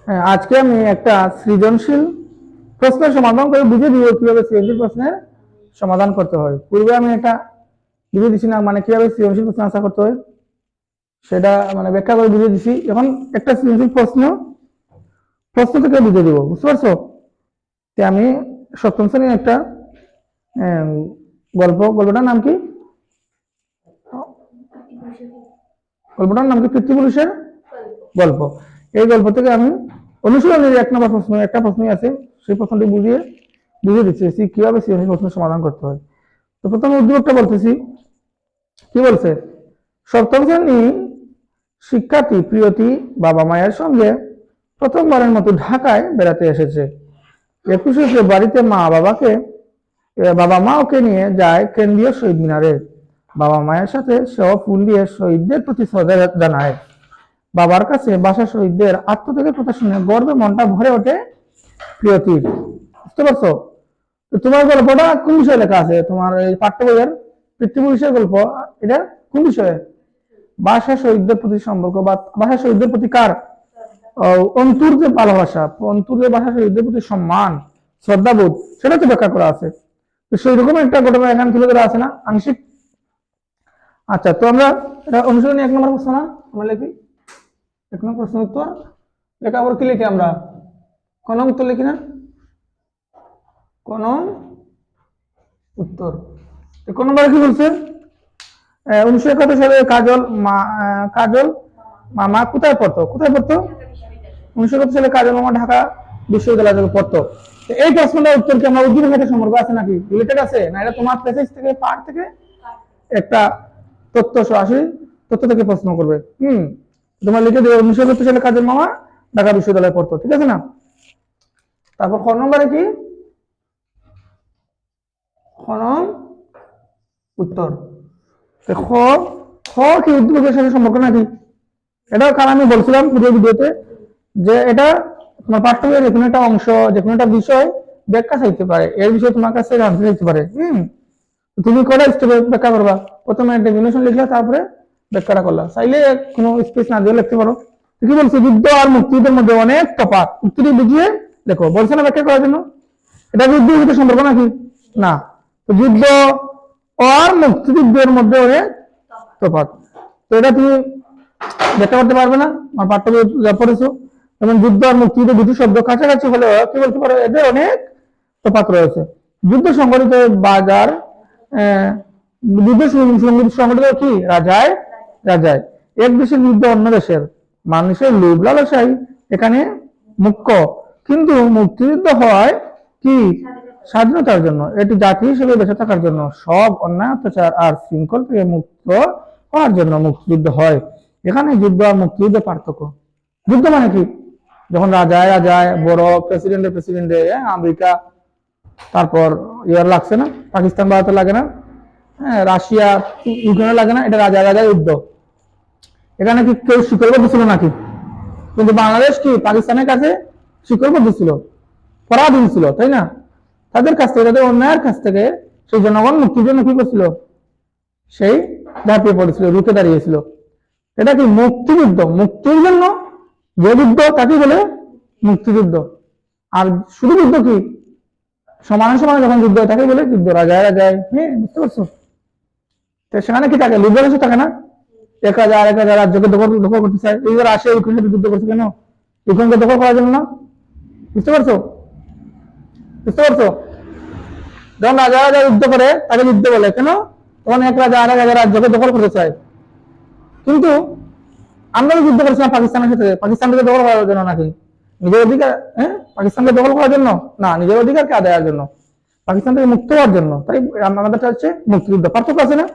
হ্যাঁ, আজকে আমি একটা সৃজনশীল প্রশ্নের সমাধান করে বুঝিয়ে দিব কিভাবে সৃজনশীল প্রশ্নের সমাধান করতে হয়। পূর্বে আমি একটা বুঝিয়ে দিছি না, মানে কিভাবে সৃজনশীল প্রশ্ন আনসার করতে হয় সেটা মানে ব্যাখ্যা করে বুঝিয়ে দিছি। এখন একটা সৃজনশীল প্রশ্ন প্রশ্ন থেকে বুঝিয়ে দিব, বুঝতে পারছো? আমি সপ্তম শ্রেণীর একটা গল্পটার নাম কি? গল্পটার নাম কি? পিতৃপুরুষের গল্প। এই গল্প থেকে আমি অনুশীলনের 1 নম্বর প্রশ্ন, একটা প্রশ্নই আছে, সেই প্রশ্নটি বুঝিয়ে দিচ্ছি কিভাবে সৃজনশীল প্রশ্নের সমাধান করতে হয়। তো প্রথমে উদ্দীপকটা বলতেছি। কি বলছে? সপ্তম শ্রেণী শিক্ষার্থী প্রিয়তি বাবা মায়ের সঙ্গে প্রথমবারের মতো ঢাকায় বেড়াতে এসেছে। 21শে বাড়িতে বাবা মা ওকে নিয়ে যায় কেন্দ্রীয় শহীদ মিনারে। বাবা মায়ের সাথে সেও ফুল দিয়ে শহীদদের প্রতি শ্রদ্ধা জানায়। বাবার কাছে বাসা শহীদদের আত্মত্যাগের কথা শুনে গর্বে মনটা ভরে ওঠে প্রিয়তির। বুঝতে পারছো? তো তোমার গল্পটা কোন বিষয়ে লেখা আছে? তোমার এই পাঠ্য বইয়ের পিতৃপুরুষের গল্প, এটা কোন বিষয়ে? বাসা শহীদদের প্রতি সম্পর্ক বা বাসা শহীদদের প্রতি কার অন্তর যে ভালোবাসা, অন্তর যে বাসা শহীদদের প্রতি সম্মান শ্রদ্ধাবোধ, সেটা তো ব্যাখ্যা করা আছে। তো সেই রকম একটা ঘটনা এখানে তুলে ধরা আছে না আংশিক? আচ্ছা, তো আমরা এটা অনুশীলনী 1 নম্বর প্রশ্ন না, আমরা লিখি 1 নম্বর প্রশ্ন উত্তর লেখা। আবার কি লিখি আমরা? কোন উত্তর লিখি না? কোন উত্তর। কোন নম্বরে কি বলছে? 1971 সালে কাজল মামা কোথায় পড়তো? 1971 সালে কাজল মামা ঢাকা বিশ্ববিদ্যালয়ে পড়তো। এই প্রশ্নটার উত্তর কি আমরা উদ্দীপকের সাথে সম্পর্ক আছে নাকি? রিলেটেড আছে না? এটা তোমার প্যাসেজ থেকে, পাঠ থেকে একটা তথ্য, সরাসরি তথ্য থেকে প্রশ্ন করবে। তোমার লিখে দেবে 1971 সালে কাজল মামা ঢাকা বিশ্ববিদ্যালয়ে পড়তো, ঠিক আছে না? তারপর খ নম্বরে কি? খ উত্তর। খ খ কি উদ্দীপকের সাথে সম্পর্ক নাকি? এটাও কারণ আমি বলছিলাম পুরো ভিডিওতে যে এটা তোমার পাঠ্য বইয়ের যে কোনো একটা অংশ, যে কোনো একটা বিষয় ব্যাখ্যা চাইতে পারে, এর বিষয়ে তোমার কাছে আনসার চাইতে পারে। তুমি কটা স্টেপে ব্যাখ্যা করবা? প্রথমে ডেফিনেশন লিখলা, তারপরে ব্যাখ্যাটা করলা। চাইলে কোনো স্পেস না দিয়ে লিখতে পারো। কি বলছো? যুদ্ধ আর মুক্তিযুদ্ধের মধ্যে অনেক তফাৎ, উত্তরটি বুঝিয়ে দেখো। বলছে না ব্যাখ্যা করার জন্য? এটা যুদ্ধের সাথে সম্পর্ক নাকি? না। তো যুদ্ধ আর মুক্তিযুদ্ধের মধ্যে অনেক তফাৎ, তো এটা তুমি ব্যাখ্যা করতে পারবে না। আমার পাঠ্য বই পড়েছো, যেমন যুদ্ধ আর মুক্তিযুদ্ধ দুটি শব্দ কাছাকাছি হলেও কি বলতে পারো, এদের অনেক তফাৎ রয়েছে। যুদ্ধ সংগঠিত বাজার, যুদ্ধ সংগঠিত কি রাজায় রাজায়, এক দেশের যুদ্ধ অন্য দেশের, মানুষের লোভ লালসাই এখানে মুখ্য। কিন্তু মুক্তিযুদ্ধ হয় কি স্বাধীনতার জন্য, এটি জাতি হিসেবে বেঁচে থাকার জন্য, সব অন্যায় অত্যাচার আর শৃঙ্খল থেকে মুক্ত হওয়ার জন্য মুক্তিযুদ্ধ হয়। এখানে যুদ্ধ আর মুক্তিযুদ্ধের পার্থক্য। যুদ্ধ মানে কি? যখন রাজায় রাজায়, বড় প্রেসিডেন্টে আমেরিকা, তারপর ইয়ার লাগছে না, পাকিস্তান ভারতে লাগে না, হ্যাঁ, রাশিয়া ইউক্রেনে লাগে না, এটা রাজায় রাজায় যুদ্ধ। এখানে কি কেউ শিকড়বদ্ধ ছিল নাকি? কিন্তু বাংলাদেশ কি পাকিস্তানের কাছে শিকড়বদ্ধ ছিল, পরাধীন ছিল, তাই না? তাদের কাছ থেকে, তাদের অন্যায়ের কাছ থেকে সেই জনগণ মুক্তির জন্য কি করছিল? সেই ঝাঁপিয়ে পড়েছিল, রুখে দাঁড়িয়েছিল। এটা কি মুক্তিযুদ্ধ? মুক্তির জন্য যে যুদ্ধ তাকে বলে মুক্তিযুদ্ধ। আর শুধু যুদ্ধ কি সমানে সমানে যখন যুদ্ধ হয় তাকে বলে যুদ্ধ। রাজায় রাজায়, হ্যাঁ, বুঝতে পারছো? তো সেখানে কি থাকে? লিবারেশন থাকে না? 1000 রাজ্যকে দখল করতে চায়। এইবার আসে ইউক্রেনের সাথে যুদ্ধ করছে কেন? ইউক্রেনকে দখল করার জন্য না? বুঝতে পারছো? যখন রাজা রাজা যুদ্ধ করে তাকে যুদ্ধ বলে কেন? তখন এক রাজা আর এক রাজ্যকে দখল করতে চায়। কিন্তু আমরা যুদ্ধ করেছিলাম পাকিস্তানের সাথে, পাকিস্তানকে দখল করার জন্য নাকি? নিজের অধিকার, হ্যাঁ, পাকিস্তানকে দখল করার জন্য না, নিজের অধিকারকে আদায়ের জন্য, পাকিস্তান থেকে মুক্ত হওয়ার জন্য। তাই আমাদেরটা হচ্ছে মুক্তিযুদ্ধ। পার্থক্য আছে না?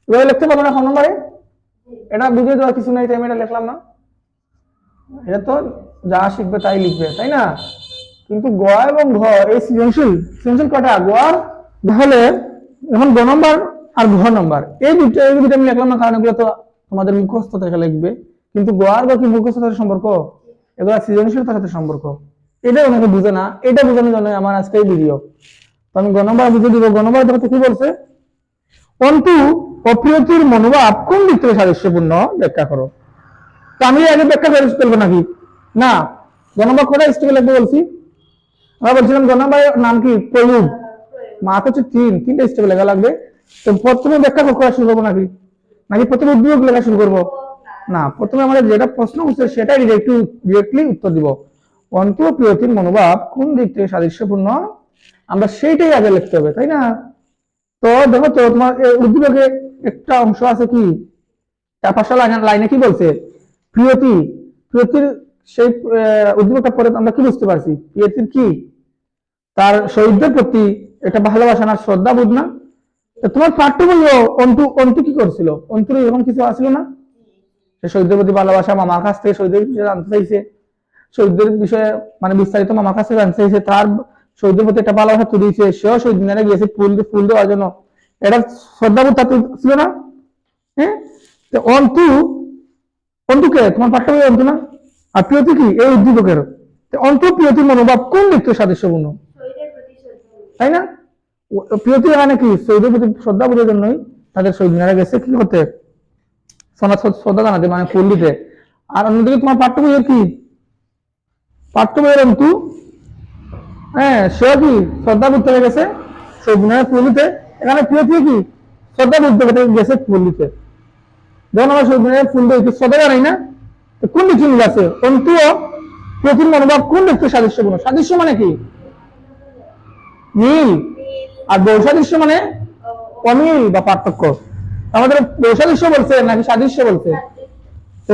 এভাবে লিখতে পারবো না খ নম্বরে? এটা বুঝিয়ে দেওয়ার কিছু নেই, তাই আমি এটা লিখলাম না। এটা তো যা শিখবে তাই লিখবে, তাই না? কিন্তু গ এবং ঘ এই সৃজনশীল কটা? গ আর হলে এখন গ নম্বর আর ঘ নম্বর, এই দুটো আমি লিখলাম না, কারণ এগুলো তো তোমাদের মুখস্থ থেকে লিখবে। কিন্তু গ আর গ কি মুখস্থ সাথে সম্পর্ক? এগুলো সৃজনশীলতার সাথে সম্পর্ক। এটা অনেকে বুঝে না, এটা বোঝানোর জন্য আমার আজকে এই ভিডিও। তো আমি গ নম্বর বুঝে দিব। গ নম্বর দেখতে কি বলছে? অন্তু অপ্রিয়তির মনোভাব কোন দিক থেকে সাদৃশ্যপূর্ণ ব্যাখ্যা করো। তো আমি আগে ব্যাখ্যা করে ফেলবো নাকি? না, গ নম্বর কটা স্টেপে লিখবো বলছি? আমরা বলছিলাম গ নম্বরের নাম কি? প্রয়োগ। মার্ক হচ্ছে তিনটা স্টেপে লেখা লাগবে। তো প্রথমে ব্যাখ্যা করা শুরু করবো নাকি নাকি প্রথমে উদ্দীপক লেখা শুরু করবো? না, প্রথমে আমাদের যেটা প্রশ্ন হচ্ছে সেটাই ডিরেক্টলি উত্তর দিব। অন্তু ও প্রিয়তির মনোভাব কোন দিক থেকে সাদৃশ্যপূর্ণ, আমরা সেইটাই আগে লিখতে হবে, তাই না? তো দেখো তো তোমার উদ্দীপকে একটা অংশ আছে কি, 4-5টা লাইনে কি বলছে? প্রিয়তির সেই উদ্দীপকটা পরে আমরা কি বুঝতে পারছি? প্রিয়তির কি? তার শহীদদের প্রতি এটা ভালোবাসা না, শ্রদ্ধা বোধ না? তোমার পাঠ্য বললো অন্তু কি করছিল? অন্তুর এরকম কিছু আসলো না? সে শহীদদের প্রতি ভালোবাসা, মামার কাছ থেকে শহীদদের বিষয়ে জানতে চাইছে, শহীদদের বিষয়ে মানে বিস্তারিত মামার কাছে জানতে চাইছে, তার শহীদদের প্রতি একটা ভালোবাসা তৈরি হয়েছে, সেও শহীদ মিনারে গিয়েছে ফুল দেওয়ার জন্য, এটা শ্রদ্ধাবোধ তার ছিল না? হ্যাঁ, অন্তুকে তোমার পাঠ্য বই অন্তু না, আর প্রিয়তি কি? এই উদ্দীপকের। অন্তু প্রিয়তির মনোভাব কোন দিক থেকে সাদৃশ্যপূর্ণ, তাই না? প্রিয়তি এখানে কি শহীদের প্রতি শ্রদ্ধা বোধের জন্যই তাদের শহীদ মিনারে গেছে কি করতে? শ্রদ্ধা জানাতে, মানে ফুল দিতে। আর অন্যদিকে তোমার পাঠ্য বইয়ের কি? পাঠ্য বইয়ের অন্তু, হ্যাঁ, সে কি শ্রদ্ধা বোধ থেকে গেছে শহীদ মিনারে ফুল দিতে। এখানে প্রিয়তি কি শ্রদ্ধা বোধ থেকে গেছে ফুল দিতে। যখন আমরা শহীদ মিনারে ফুল দিই শ্রদ্ধা জানাই না? তো কোন দিক মিল আছে? অন্তু ও প্রিয়তির মনোভাব কোন দিক থেকে সাদৃশ্যপূর্ণ? সাদৃশ্য মানে কি? মিল। আর বৈসাদৃশ্য মানে অমিল বা পার্থক্য। আমাদের বৈসাদৃশ্য বলছে নাকি সাদৃশ্য বলছে?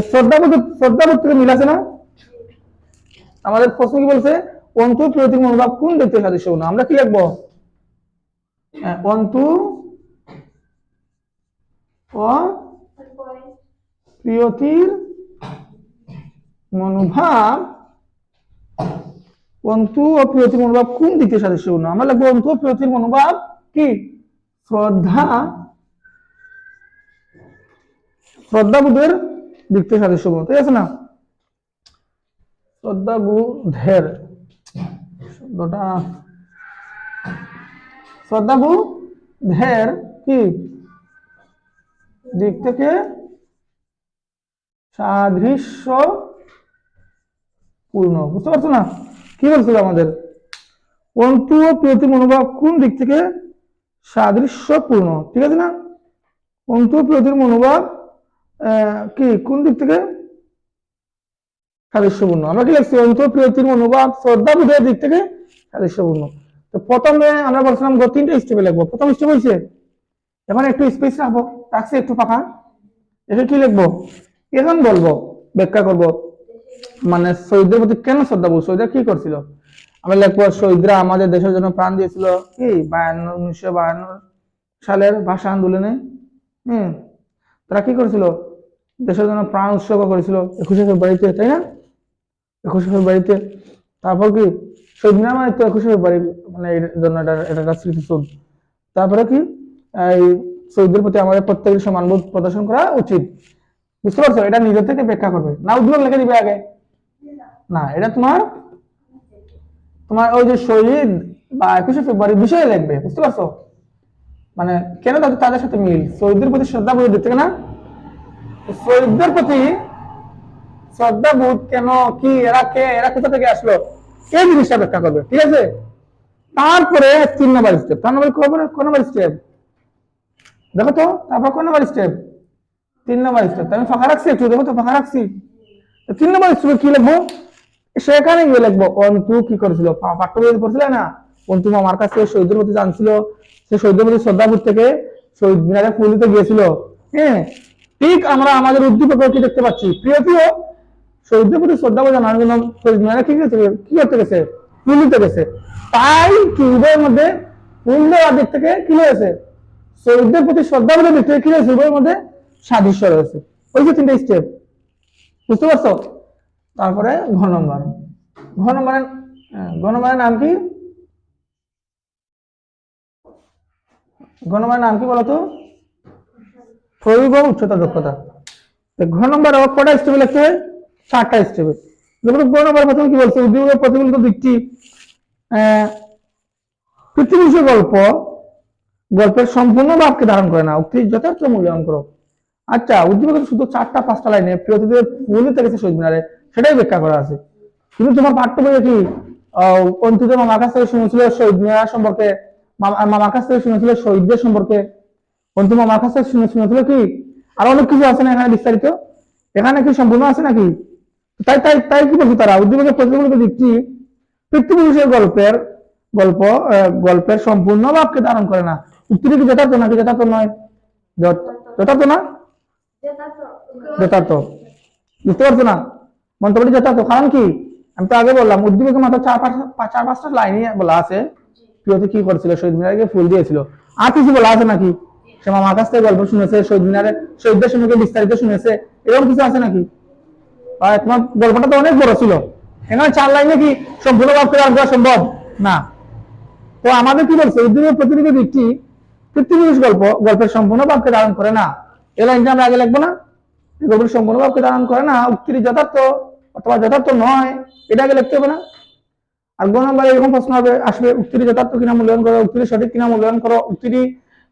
শ্রদ্ধাবোধ থেকে মিল আছে না? আমাদের প্রশ্ন কি বলছে? অন্তু প্রিয়তির মনোভাব কোন দিক থেকে সাদৃশ্যপূর্ণ, আমরা কি লিখবো? অন্তু ও প্রিয়তির মনোভাব, অন্তু ও প্রিয়তির মনোভাব কোন দিক থেকে সাদৃশ্যপূর্ণ, আমরা লিখবো অন্তু ও প্রিয়তির মনোভাব কি? শ্রদ্ধাবোধের দিক থেকে সাদৃশ্যপূর্ণ, ঠিক আছে না? শ্রদ্ধাবোধের শব্দটা, শ্রদ্ধাবোধের কি দিক থেকে সাদৃশ্যপূর্ণ, বুঝতে পারছো না কি বলছিল আমাদের? অন্তু ও প্রিয়তির মনোভাব কোন দিক থেকে সাদৃশ্যপূর্ণ, ঠিক আছে না? অন্তু ও প্রিয়তির মনোভাব কি কোন দিক থেকে সাদৃশ্যপূর্ণ, আমরা কি লিখছি? অন্তু ও প্রিয়তির মনোভাব শ্রদ্ধাবোধের দিক থেকে সাদৃশ্যপূর্ণ। তো প্রথমে আমরা বলছিলাম 3টা স্টেপে লিখবো। প্রথম স্টেপ হয়েছে, এখন একটু স্পেস রাখছি একটু ফাঁকা, এটা কি লিখবো? এখন বলবো, ব্যাখ্যা করব, মানে শহীদদের প্রতি কেন শ্রদ্ধাবোধ, শহীদরা কি করছিল। আমরা লিখবো শহীদরা আমাদের দেশের জন্য প্রাণ দিয়েছিল কি 1952 সালের ভাষা আন্দোলনে। তারা কি করেছিল? দেশের জন্য প্রাণ উৎসর্গ করেছিল 21শে ফেব্রুয়ারিতে, তাই না? 21শে ফেব্রুয়ারিতে। তারপর কি শহীদ মিনার মানে তো 21শে ফেব্রুয়ারি, মানে এর জন্য এটা স্মৃতিসৌধ। তারপরে কি এই শহীদদের প্রতি আমাদের প্রত্যেকের সম্মানবোধ প্রদর্শন করা উচিত, বুঝতে পারছো? এটা নিজের থেকে ব্যাখ্যা করবে না, উদ্দীপক লিখে দিবে আগে না, এটা তোমার ওই যে শহীদ বা 21শে ফেব্রুয়ারি বিষয়ে লিখবে, বুঝতে পারছো? মানে কেন তাদের সাথে মিল, শহীদদের প্রতি শ্রদ্ধাবোধ দিতে না, শহীদদের প্রতি শ্রদ্ধাবোধ কেন, কি এরা কোথা থেকে আসলো, এই জিনিসটা ব্যাখ্যা করবে, ঠিক আছে? তারপরে 3 নম্বর স্টেপ, 3 নম্বর কোন নম্বর স্টেপ দেখো তো, তারপর কোন নম্বর স্টেপ? 3 নম্বর স্টেপ। আমি ফাঁকা রাখছি একটু, দেখো তো ফাঁকা রাখছি। 3 নম্বর স্টেপে কি লিখবো? সেখানে গিয়ে লিখবো অন্তু কি করেছিল, পাঠ্য বই পড়ছিল না, অন্তু মামার কাছে শহীদদের প্রতি জানছিল, সে শহীদদের প্রতি শ্রদ্ধাবোধ থেকে শহীদ মিনারে ফুল দিতে গিয়েছিল। হ্যাঁ, ঠিক আমরা আমাদের উদ্দীপকে কি দেখতে পাচ্ছি? প্রিয়তিও শহীদদের প্রতি শ্রদ্ধাবোধ জানানোর জন্য শহীদ মিনারে কি করতে গেছে? ফুল দিতে গেছে। তাই কি উভয়ের মধ্যে ফুল দেওয়ার দিক থেকে কি হয়েছে? শহীদদের প্রতি শ্রদ্ধাবোধের দিক থেকে কি হয়েছে? উভয়ের মধ্যে সাদৃশ্য রয়েছে। ওই যে 3টা স্টেপ, বুঝতে পারছো? তারপরে ঘ নম্বরের নাম কি? ঘ নম্বরের নাম কি বলতো? প্রয়োগ ও উচ্চতা দক্ষতা। ঘ নম্বর কটা স্টেপে লিখতে হয়? 4টা স্টেপে। যেমন ঘ নম্বর প্রথমে কি বলছে? উদ্দীপকের প্রতিফলিত দিকটি পৃথিবী গল্পের সম্পূর্ণ ভাবকে ধারণ করে না, উক্তির যথার্থ মূল্যায়ন করো। আচ্ছা, উদ্দীপকের শুধু 4টা 5টা লাইনে প্রিয়তিদের ফুল দিতে গেছে শহীদ মিনারে, সেটাই ব্যাখ্যা করা আছে। কিন্তু তোমার পাঠ্য বইয়ে কি অন্তিত মামার কাছ থেকে শুনেছিল শহীদ মিনার সম্পর্কে, মামার কাছ থেকে শুনেছিল শহীদদের সম্পর্কে, অন্তিম মামার কাছ থেকে শুনেছিল কি আর অনেক কিছু আছে না এখানে বিস্তারিত, এখানে কি সম্পূর্ণ আছে নাকি? তাই তাই তাই কি বলছে তারা উদ্দীপকের প্রতিফলিত দিকটি পিতৃপুরুষের গল্পের সম্পূর্ণ ভাবকে ধারণ করে না। উক্তিটি কি যথার্থ নাকি যথার্থ নয়? যথার্থ না যথার্থ, বুঝতে পারছো না? মন্তব্যটি যথার্থ, কারণ কি আমি তো আগে বললাম উদ্দীপকে মাত্র চার পাঁচটা লাইনই বলা আছে প্রিয়তি কি করেছিল, শহীদ মিনারকে ফুল দিয়েছিল, আর কিছু বলা আছে নাকি? সে মামার কাছ থেকে গল্প শুনেছে, শহীদ মিনারে শহীদদের সম্পর্কে বিস্তারিত শুনেছে, এরকম কিছু আছে নাকি? তোমার গল্পটা তো অনেক বড় ছিল, এখানে 4 লাইনে কি সম্পূর্ণ ভাবে ধারণ করা সম্ভব না। তো আমাদের কি বলছে উদ্দীপকের প্রতিনিধি দিকটি পিতৃপুরুষ গল্পের সম্পূর্ণ ভাবকে ধারণ করে না, এই লাইনটা আমরা আগে লিখবো না? গল্পের সম্পূর্ণ ভাবকে ধারণ করে না, উক্তিটি যথার্থ অথবা যথার্থ নয়, এটা আগে লিখতে হবে না? আর 2 নম্বরে এরকম প্রশ্ন আসবে উক্তিটি যথার্থ কিনা মূল্যায়ন করো, উক্তিটি সঠিক কিনা মূল্যায়ন করো, উক্তিটি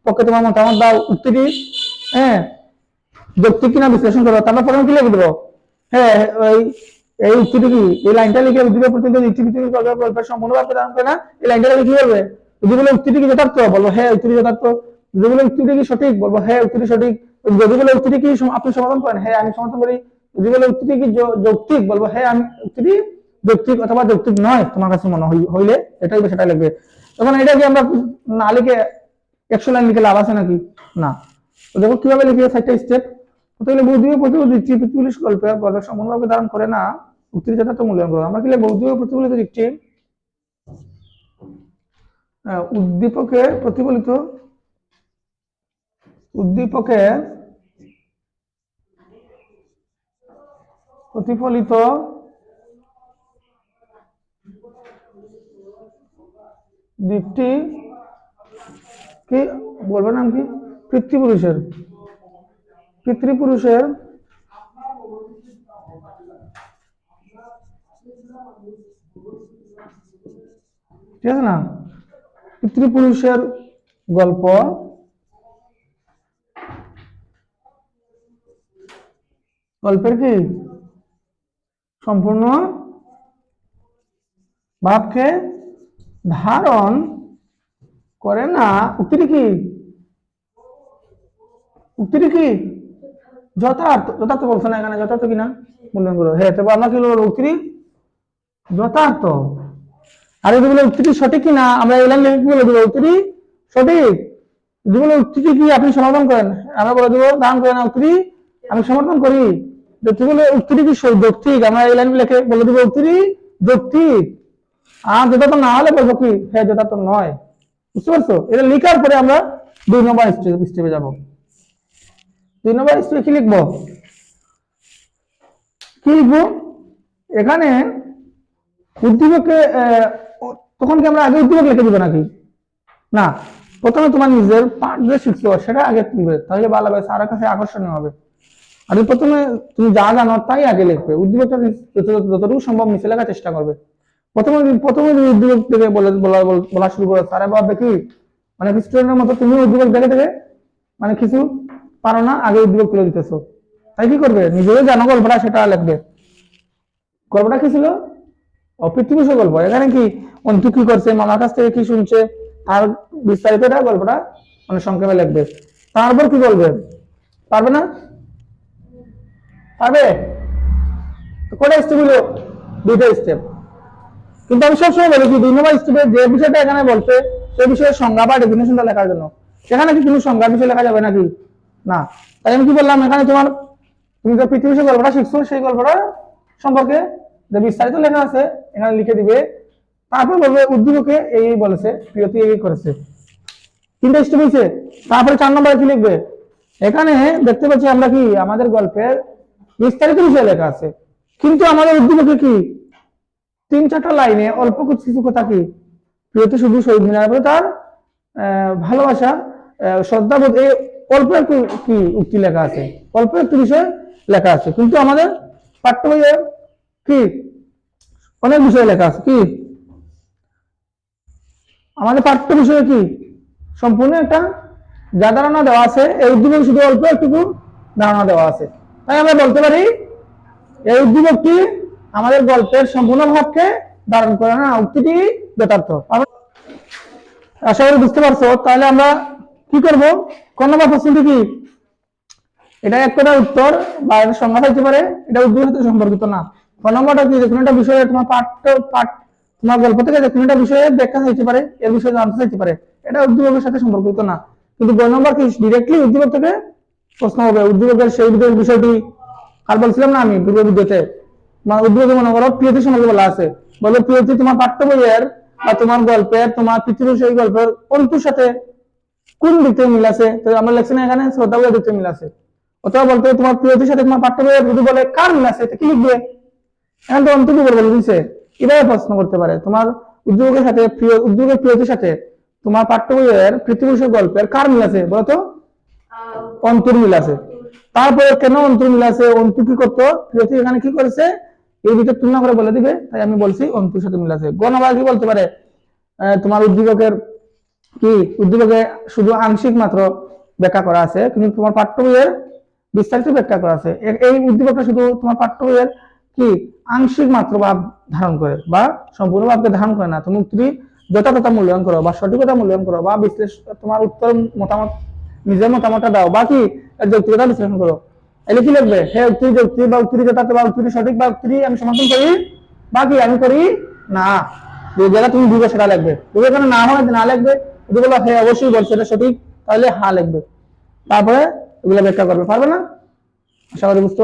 পক্ষে তোমার মতামত দাও, উক্তিটি যৌক্তিক কিনা বিশ্লেষণ করো। তারপর প্রথমে কি লিখে দেবো? এই উক্তিটি কি, এই লাইনটা লিখে উদ্দীপক প্রতিনিধি গল্পের সম্পূর্ণ ভাবে ধারণ করে না, এই লাইনটা লিখে কি করবে? যদি বলে উক্তিটি কি যথার্থ, বলবো হ্যাঁ উক্তিটি যথার্থ। যদি বলে উক্তিটি কি সঠিক, বলবো হ্যাঁ উক্তিটি সঠিক। যদি বলে উক্তিটি কি আপনি সমাধান করেন, হ্যাঁ আমি সমাধান করি। যদি বলে উক্তিটি কি যৌক্তিক, বলবো হ্যাঁ আমি উক্তিটি যৌক্তিক অথবা যৌক্তিক নয় তোমার কাছে মনে হইলে এটাই সেটা লিখবে। তখন এটা কি আমরা না লিখে 100 লাইন লিখে লাভ আছে নাকি? না। তো দেখো কিভাবে লিখে 4টা স্টেপ। প্রথমে উদ্দীপক প্রতিফলিত পিতৃপুরুষ গল্পের সম্পূর্ণভাবে ধারণ করে না, উক্তির যথার্থ মূল্যায়ন করো। আমরা কি লিখবো? উদ্দীপক প্রতিফলিত দিকটি উদ্দীপকের প্রতিফলিত দিকটি কি বলবেন নাম কি? পিতৃপুরুষের ঠিক আছে না? পিতৃপুরুষের গল্পের কি সম্পূর্ণ ভাবকে ধারণ করে না, উক্তিটি কি যথার্থ বলছে না এখানে, যথার্থ কিনা মূল্যায়ন করো। হ্যাঁ, তবে আমরা কি বলবো? উক্তিটি যথার্থ। আর যদি বলে উক্তিটি সঠিক কিনা, আমরা এই লাইন লিখে কি বলে দেবো? উক্তিটি সঠিক। যদি বলে উক্তিটি কি আপনি সমর্থন করেন, আমরা বলে দেবো ধারণ করে না, উক্তিটি আমি সমর্থন করি। যদি বলে উক্তিটি কি যৌক্তিক, আমরা এই লাইন লিখে বলে দেবো উক্তিটি যৌক্তিক। আর যথার্থ না হলে বলবো কি হ্যাঁ যথার্থ নয়। বুঝতে পারছো? এটা লিখার পরে আমরা 2 নম্বর স্টেপে যাবো। 2 নম্বর স্টেপে কি লিখবো? এখানে উদ্দীপকে তখন কি আমরা আগে উদ্দীপক লিখে দিব নাকি? না, প্রথমে তোমার নিজের পাঠ যে শিখছো সেটা আগে তুলবে, তাহলে ভালোভাবে স্যারের কাছে আকর্ষণীয় হবে। আর প্রথমে তুমি যা জানো তাই আগে লিখবে, উদ্দীপকটা যতটুকু সম্ভব নিচে লেখার চেষ্টা করবে। প্রথমে উদ্দীপক থেকে বলা শুরু করে, স্যারে ভাববে কি মানে স্টুডেন্টের মতো তুমি উদ্দীপক দেখে মানে কিছু পারো না, আগে উদ্দীপক তুলে দিতেছো। তাই কি করবে? নিজেও জানো গল্পটা, সেটা লিখবে। গল্পটা কি ছিল? পিতৃপুরুষের গল্প। এখানে কি অন্তু কি করছে, মামার কাছ থেকে কি শুনছে, আর বিস্তারিত গল্পটা মানে সংক্ষেপে লিখবে। তারপর কি বলবে? পারবে না? পারবে? কটা স্টেপ হলো? 2টা স্টেপ। কিন্তু আমি সবসময় বলি কি 2 নম্বর স্টেপে যে বিষয়টা এখানে বলছে সেই বিষয়ের সংজ্ঞা বা ডেফিনেশনটা লেখার জন্য। সেখানে কি কোনো সংজ্ঞা বিষয় লেখা যাবে নাকি? না। তাই আমি কি বললাম, এখানে তুমি যে পৃথিবীর গল্পটা শিখছো সেই গল্পটা সম্পর্কে যে বিস্তারিত লেখা আছে এখানে লিখে দিবে। তারপর বলবে উদ্দীপকে এই বলেছে, প্রিয়তি এই করেছে। 3টা স্টেপ হয়েছে। তারপরে 4 নম্বরে কি লিখবে? এখানে দেখতে পাচ্ছি আমরা কি আমাদের গল্পের বিস্তারিত বিষয় লেখা আছে, কিন্তু আমাদের উদ্দীপকে কি 3-4টা লাইনে অল্প কিছু কথা কি প্রিয়তি শুধু শহীদ মিনার বলে তার ভালোবাসা শ্রদ্ধাবোধ, এই অল্প একটু কি উক্তি লেখা আছে, অল্প একটু বিষয় লেখা আছে। কিন্তু আমাদের পাঠ্য বইয়ে কি অনেক বিষয় লেখা আছে। কি আমাদের পাঠ্য বিষয়ে কি সম্পূর্ণ একটা যা ধারণা দেওয়া আছে, এই উদ্দীপক শুধু অল্প একটু ধারণা দেওয়া আছে। তাই আমরা বলতে পারি এই উদ্দীপকটি আমাদের গল্পের সম্পূর্ণ ভাবকে ধারণ করে না, উক্তিটি যথার্থ। আশা করি বুঝতে পারছো। তাহলে আমরা কি করব? কোন নম্বর প্রশ্নটি কি? এটা এক কথার উত্তর বা সংজ্ঞা থাকতে পারে, এটা উদ্দীপকের সাথে সম্পর্কিত না। কোন নম্বরটা কি? যে কোনো একটা বিষয়ে তোমার তোমার গল্প থেকে যে কোনো একটা বিষয়ে ব্যাখ্যা থাকতে পারে, এর বিষয়ে জানতে চাইতে পারে, এটা উদ্দীপকের সাথে সম্পর্কিত না। কিন্তু গ নম্বর কি? ডিরেক্টলি উদ্দীপক থেকে প্রশ্ন হবে। উদ্দীপকের সেই বিষয়টি আর বলছিলাম না আমি পূর্ব ভিডিওতে, উদ্দীপকে মনে করো প্রিয়তি সম্পর্কে বলা আছে, বলো প্রিয়তি তোমার পাঠ্য বইয়ের বা তোমার গল্পের, তোমার পৃথিবীর সেই গল্পের অন্তুর সাথে কোন দিক থেকে মিল আছে? তো আমরা লিখছি না এখানে শ্রদ্ধা বইয়ের দিক থেকে মিল আছে। অথবা বলতে তোমার প্রিয়তির সাথে তোমার পাঠ্য বইয়ের যদি বলে কার মিল আছে, কি লিখবে? এখন তো অন্তত বলে দিচ্ছে, এভাবে প্রশ্ন করতে পারে তোমার উদ্যোগের সাথে উদ্যোগের প্রিয়তির সাথে তোমার পাঠ্য বইয়ের পৃথিবীর গল্পের কার মিল আছে বলতো? অন্তর মিল আছে। তারপরে কেন অন্তর মিল আছে? অন্তু কি করতো? প্রিয়তি এখানে কি করেছে? এই দুটো তুলনা করে বলে দিবে, তাই আমি বলছি অন্তুর সাথে মিল আছে। গণবার কি বলতে পারে? তোমার উদ্দীপকের কি, উদ্দীপকে শুধু আংশিক মাত্র ব্যাখ্যা করা আছে, কিন্তু তোমার পাঠ্য বইয়ের বিস্তারিত ব্যাখ্যা করা আছে। এই উদ্দীপকটা শুধু তোমার পাঠ্য বইয়ের কি আংশিক মাত্র ভাব ধারণ করে বা সম্পূর্ণ ভাবকে ধারণ করে না। তুমি উত্তরটি যথাযথতা মূল্যায়ন করো বা সঠিকতা মূল্যায়ন করো বা তোমার উত্তর মতামত নিজের মতামতটা দাও বা কি যৌক্তিকতা বিশ্লেষণ করো। এলে কি লিখবে? হ্যাঁ, উত্তর যৌক্তিক বা উত্তর যথার্থ বা উত্তর সঠিক বা উত্তর আমি সমর্থন করি বা কি আমি করি না। যে জায়গা তুমি বুঝবে সেটা লিখবে। যদি এখানে না হয় না লিখবে, যদি বলো হ্যাঁ অবশ্যই বলছে এটা সঠিক, তাহলে হ্যাঁ লিখবে। তারপরে এগুলো ব্যাখ্যা করবে। পারবে না? আশা করি বুঝতে